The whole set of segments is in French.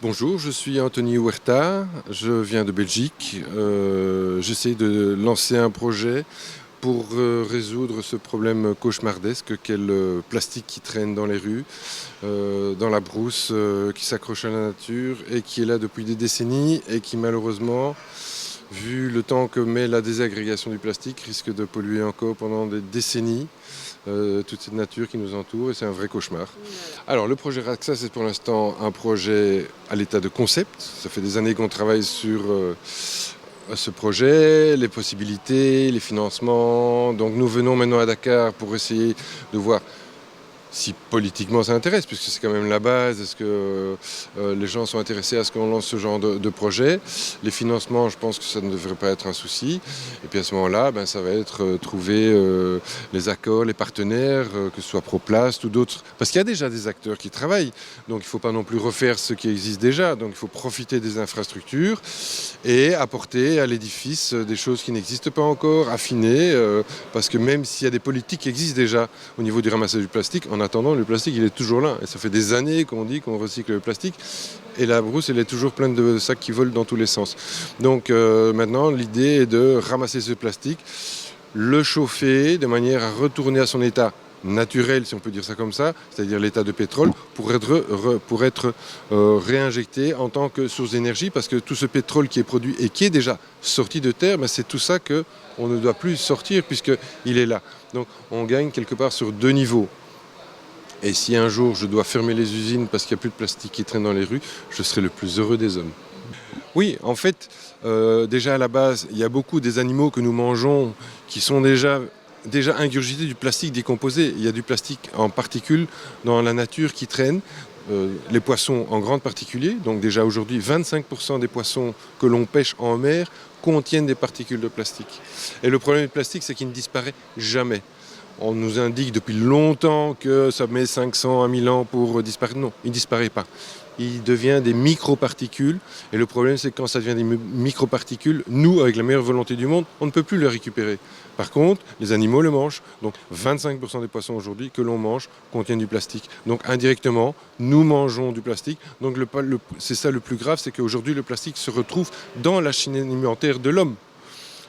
Bonjour, je suis Anthony Huerta, je viens de Belgique. J'essaie de lancer un projet pour résoudre ce problème cauchemardesque qu'est le plastique qui traîne dans les rues, dans la brousse, qui s'accroche à la nature et qui est là depuis des décennies et qui malheureusement, vu le temps que met la désagrégation du plastique, risque de polluer encore pendant des décennies toute cette nature qui nous entoure et c'est un vrai cauchemar. Alors le projet Raxa, c'est pour l'instant un projet à l'état de concept. Ça fait des années qu'on travaille sur ce projet, les possibilités, les financements. Donc nous venons maintenant à Dakar pour essayer de voir si politiquement ça intéresse, puisque c'est quand même la base. Est-ce que les gens sont intéressés à ce qu'on lance ce genre de projet? Les financements, je pense que ça ne devrait pas être un souci. Et puis à ce moment-là, ça va être trouver les accords, les partenaires, que ce soit Proplast ou d'autres. Parce qu'il y a déjà des acteurs qui travaillent. Donc il ne faut pas non plus refaire ce qui existe déjà. Donc il faut profiter des infrastructures et apporter à l'édifice des choses qui n'existent pas encore, affiner. Parce que même s'il y a des politiques qui existent déjà au niveau du ramassage du plastique, en attendant, le plastique, il est toujours là. Et ça fait des années qu'on dit qu'on recycle le plastique. Et la brousse, elle est toujours pleine de sacs qui volent dans tous les sens. Donc maintenant, l'idée est de ramasser ce plastique, le chauffer de manière à retourner à son état naturel, si on peut dire ça comme ça, c'est-à-dire l'état de pétrole, pour être réinjecté en tant que source d'énergie, parce que tout ce pétrole qui est produit et qui est déjà sorti de terre, c'est tout ça qu'on ne doit plus sortir puisqu'il est là. Donc on gagne quelque part sur deux niveaux. Et si un jour je dois fermer les usines parce qu'il n'y a plus de plastique qui traîne dans les rues, je serai le plus heureux des hommes. Oui, en fait, déjà à la base, il y a beaucoup des animaux que nous mangeons qui sont déjà ingurgités du plastique décomposé. Il y a du plastique en particules dans la nature qui traîne. Les poissons en grande particulier. Donc déjà aujourd'hui, 25% des poissons que l'on pêche en mer contiennent des particules de plastique. Et le problème du plastique, c'est qu'il ne disparaît jamais. On nous indique depuis longtemps que ça met 500 à 1000 ans pour disparaître. Non, il ne disparaît pas. Il devient des microparticules. Et le problème, c'est que quand ça devient des microparticules, nous, avec la meilleure volonté du monde, on ne peut plus le récupérer. Par contre, les animaux le mangent. Donc 25% des poissons aujourd'hui que l'on mange contiennent du plastique. Donc indirectement, nous mangeons du plastique. Donc c'est ça le plus grave, c'est qu'aujourd'hui, le plastique se retrouve dans la chaîne alimentaire de l'homme.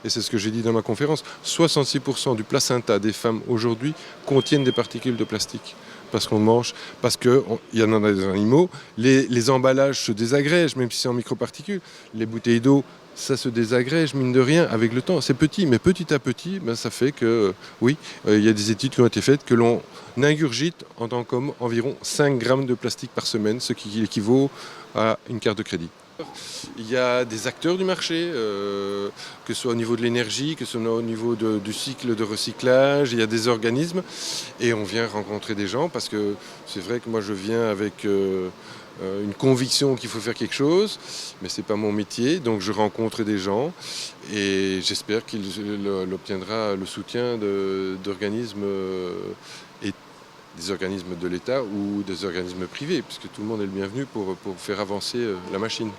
Et c'est ce que j'ai dit dans ma conférence, 66% du placenta des femmes aujourd'hui contiennent des particules de plastique. Parce qu'on mange, parce qu'il y en a des animaux, les emballages se désagrègent, même si c'est en microparticules. Les bouteilles d'eau, ça se désagrège, mine de rien, avec le temps. C'est petit, mais petit à petit, ça fait que, oui, il y a des études qui ont été faites que l'on ingurgite en tant qu'homme environ 5 grammes de plastique par semaine, ce qui équivaut à une carte de crédit. Il y a des acteurs du marché, que ce soit au niveau de l'énergie, que ce soit au niveau du cycle de recyclage, il y a des organismes et on vient rencontrer des gens parce que c'est vrai que moi je viens avec une conviction qu'il faut faire quelque chose, mais ce n'est pas mon métier, donc je rencontre des gens et j'espère qu'il obtiendra le soutien d'organismes et des organismes de l'État ou des organismes privés, puisque tout le monde est le bienvenu pour faire avancer la machine.